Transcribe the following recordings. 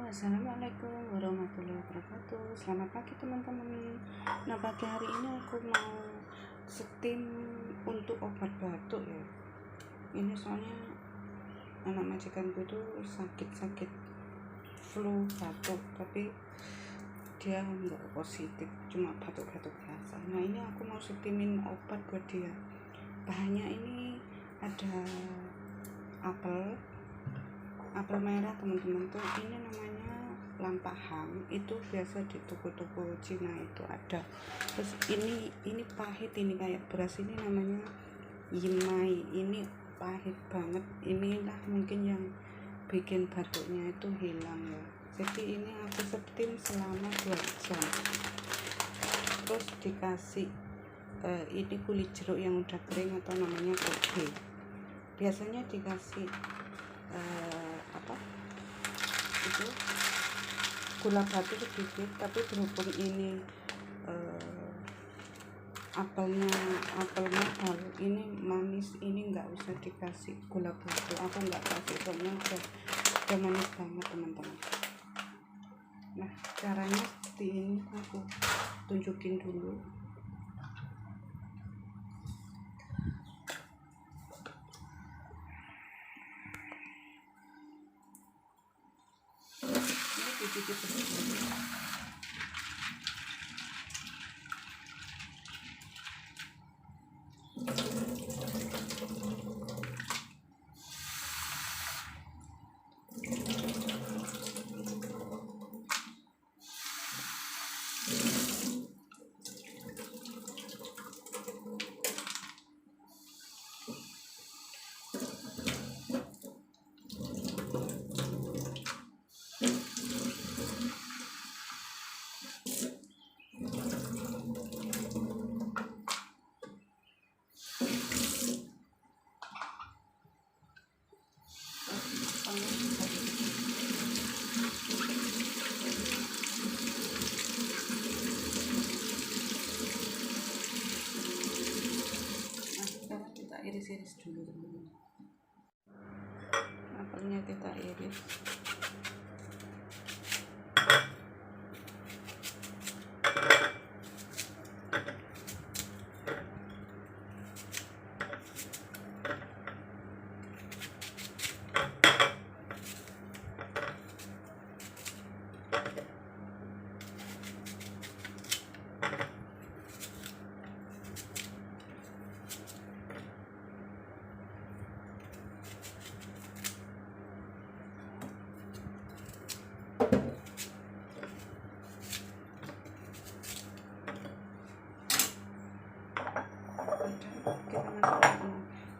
Assalamualaikum warahmatullahi wabarakatuh. Selamat pagi teman-teman. Nah, pagi hari ini aku mau steam untuk obat batuk ya. Ini soalnya anak majikanku itu sakit flu batuk, tapi dia nggak positif, cuma batuk-batuk biasa. Nah, ini aku mau steamin obat buat dia. Bahannya ini ada apel merah teman-teman, tuh ini namanya lampahan, itu biasa di toko-toko Cina itu ada. Terus ini pahit, ini kayak beras, ini namanya Yimai, ini pahit banget. Inilah mungkin yang bikin batuknya itu hilang ya. Jadi ini aku steam selama 2 jam, terus dikasih ini kulit jeruk yang udah kering atau namanya toge. Biasanya dikasih itu gula batu sedikit, tapi berhubung ini apel mahal, ini manis, ini nggak usah dikasih gula batu. Aku nggak kasih soalnya udah manis banget teman-teman. Nah, caranya seperti ini, aku tunjukin dulu. Iris dulu teman-teman. Apelnya kita iris.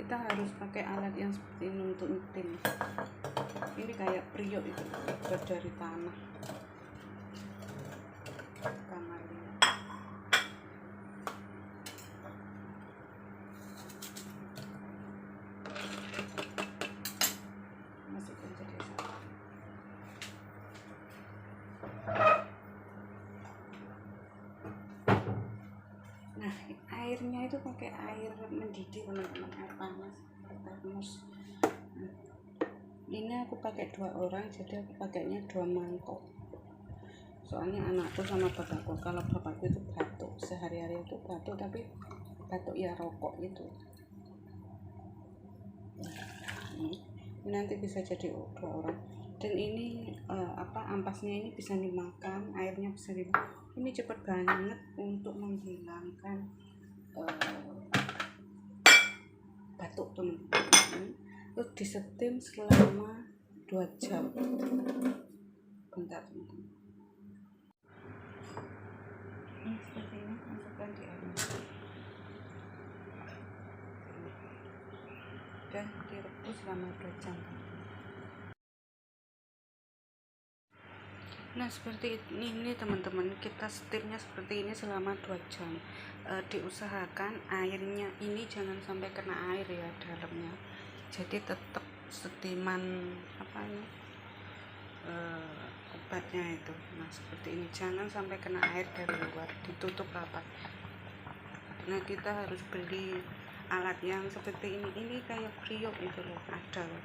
Kita harus pakai alat yang seperti ini untuk ngetim. Ini kayak priok itu, buat dari tanah kamarnya. Masukkan jadi satu. Nah, airnya itu pakai air mendidih teman-teman, air panas, air termos. Ini aku pakai 2 orang, jadi aku pakainya 2 mangkok. Soalnya anakku sama bapakku, kalau bapakku itu batuk sehari-hari itu batuk, tapi batuk ya rokok itu. Ini nanti bisa jadi 2 orang. Dan ini ampasnya ini bisa dimakan, airnya bisa dimakan. Ini cepat banget untuk menghilangkan batuk teman-teman. Terus disetim selama 2 jam. Bentar teman-teman. Ini seperti ini, masukkan di airnya dan direbus selama 2 jam. Nah, seperti ini teman-teman, kita steamnya seperti ini selama 2 jam. Diusahakan airnya ini jangan sampai kena air ya dalamnya, jadi tetap steaman obatnya itu. Nah, seperti ini, jangan sampai kena air dari luar, ditutup rapat. Nah, kita harus beli alat yang seperti ini kayak priok itu loh, ada loh.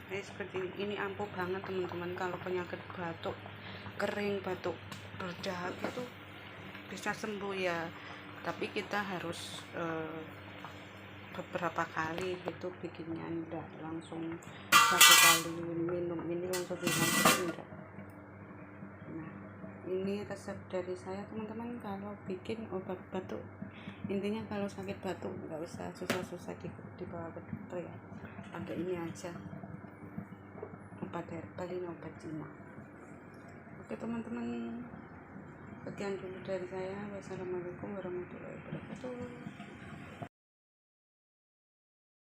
Jadi seperti ini ampuh banget teman-teman. Kalau penyakit batuk kering, batuk berdahak itu bisa sembuh ya, tapi kita harus beberapa kali gitu bikinnya, enggak langsung satu kali minum ini langsung hilang itu enggak. Nah, ini resep dari saya teman-teman. Kalau bikin obat batuk, intinya kalau sakit batuk nggak usah susah-susah dibawa ke dokter ya, pakai ini aja, obat herbal, ini obat Cina. Oke teman-teman, sekian dulu dari saya. Wassalamualaikum warahmatullahi wabarakatuh.